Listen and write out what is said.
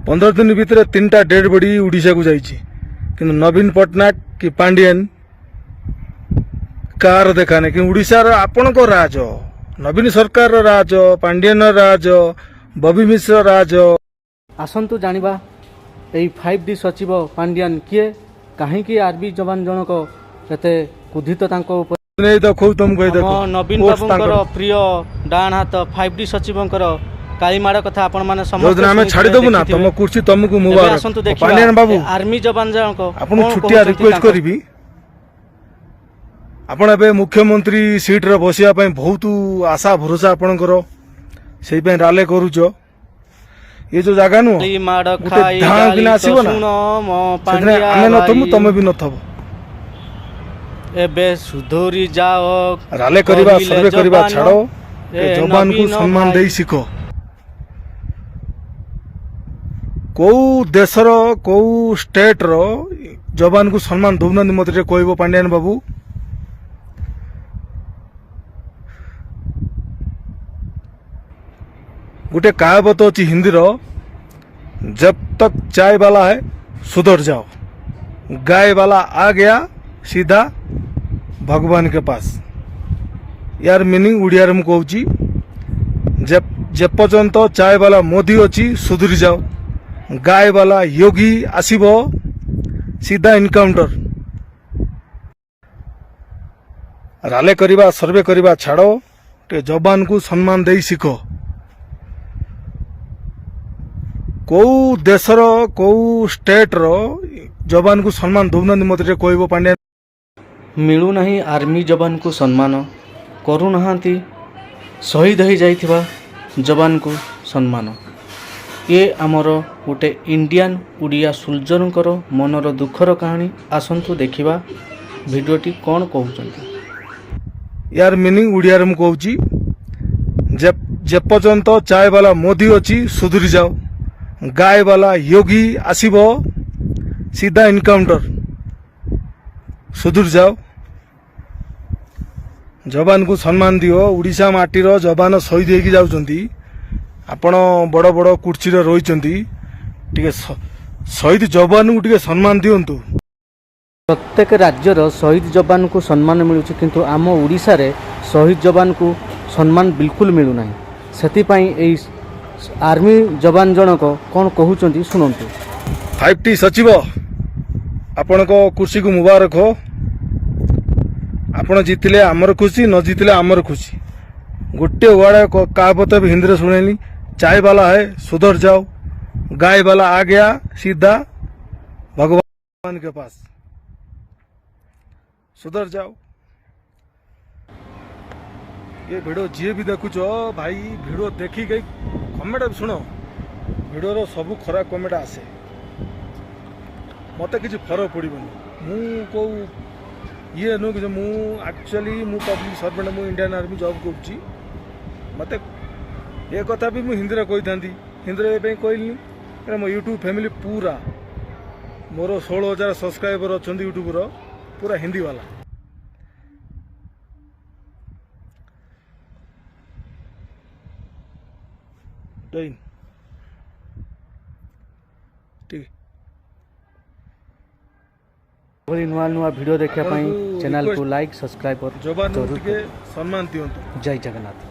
15 दिन भितर 3टा dead body Odisha को जाइए कि नवीन पट्टनायक कि पांडियन कार देखा नहीं कि ओडिशा आपण को राज नवीन सरकार राज पांडियन राज बबी मिश्र राज आसतु जानिबा एई 5D सचिव पांडियन किए कहीं आर्मी जवान जनक केते कुधित तांको नहीं देखो तुम कही देखो नवीन बाबूंकर प्रिय डाण हाथ 5D सचिवंकर कालीमाड़ कथा आपण माने समस्त आम छाड़ी देबु ना तुम कुर्सी तुमको मुबारक पांडियन बाबू आर्मी जवान जनक आपण छुट्टिया रिक्वेस्ट करिवि आपण एबे मुख्यमंत्री सीट रे बसिया पई बहुत आशा भरोसा आपणकर सेई पई राले करूचो ये जो जगह नु माड़ खाई गाली तो सुनो मो पांडिया आमे न तुम तुम भी न थबो एबे सुधोरी जाओ राले करिबा सर्वे करिबा छाड़ो ए जवान को सम्मान देई सिखो को देशर को स्टेट रो जवान को सम्मान दौना मत कहबो पांडियन बाबू गोटे कहावत अच्छी हिंदी रो जब तक चाय वाला है सुधर जाओ गाय वाला आ गया सीधा भगवान के पास यार मीनिंग उड़िया रे कहूँ जे पर्यंत चाय वाला मोदी अच्छी सुधरी जाओ गाय वाला योगी आसीबो सीधा इनकाउंटर राले करिबा सर्वे करिबा छाड़ो टे जवान को सम्मान देई सिखो को देशर को स्टेट रो जवान को सम्मान दौना मत कहबो पांड्या मिलू नहीं आर्मी जवान को सम्मान करू नहांती शहीद हो जाइथिबा जवान को सम्मान ये आमर गोटे इंडियन उड़िया सोल्जरंकर मनर दुखर कहानी आसंतु देखिबा भिडियोटी कौन कहउचंती यार मीनिंग उड़िया रे कहूँ जे पर्यंत चाय वाला मोदी अच्छी सुधरी जाओ गाय वाला योगी आसीबो सीधा इनकाउंटर सुधर जाओ जवान को सम्मान दियो उड़ीसा माटी रो जवान शहीद होगी जाउचंती आपण बड़ बड़ कुर्सी रे रहिचंती टिके शहीद जवान को टिके सम्मान दियंतु प्रत्येक राज्यर शहीद जवान को सम्मान मिलुछि किंतु आम ओडिशा रे शहीद जवान को सम्मान बिल्कुल मिलु नाही सेति पई एई आर्मी जवान जनक कौन कहउचंती सुनंतु 5T सचिव आपण को कुर्सी को मुबारक हो आपण जीतिले आमर खुशी न जीतिले आमर खुशी गोटे वर्ड कहावत भी हिंदी में सुनेली चाय वाला है सुधर जाओ गाय वाला आ गया सीधा भगवान के पास सुधर जाओ ये वीडियो जी भी देखुच भाई वीडियो देखी गई कमेंट शुण वीडियो रो सब खराब कमेंट आसे मत किसी फरक पड़ोनी मु को ये नुह कि मु एक्चुअली मु पब्लिक सर्वेंट मु इंडियन आर्मी जॉब करुच्ची मत ये कथा भी मु हिंदी रे कही था हिंदी रे कहली कहीं मो यूट्यूब फैमिली पूरा मोर 16,000 सब्सक्राइबर अच्छा यूट्यूब रो पूरा हिंदी वाला ठीक नुआ नुआ वीडियो देखा चैनल को लाइक सब्सक्राइब जवान सम्मान दियंतु जय जगन्नाथ।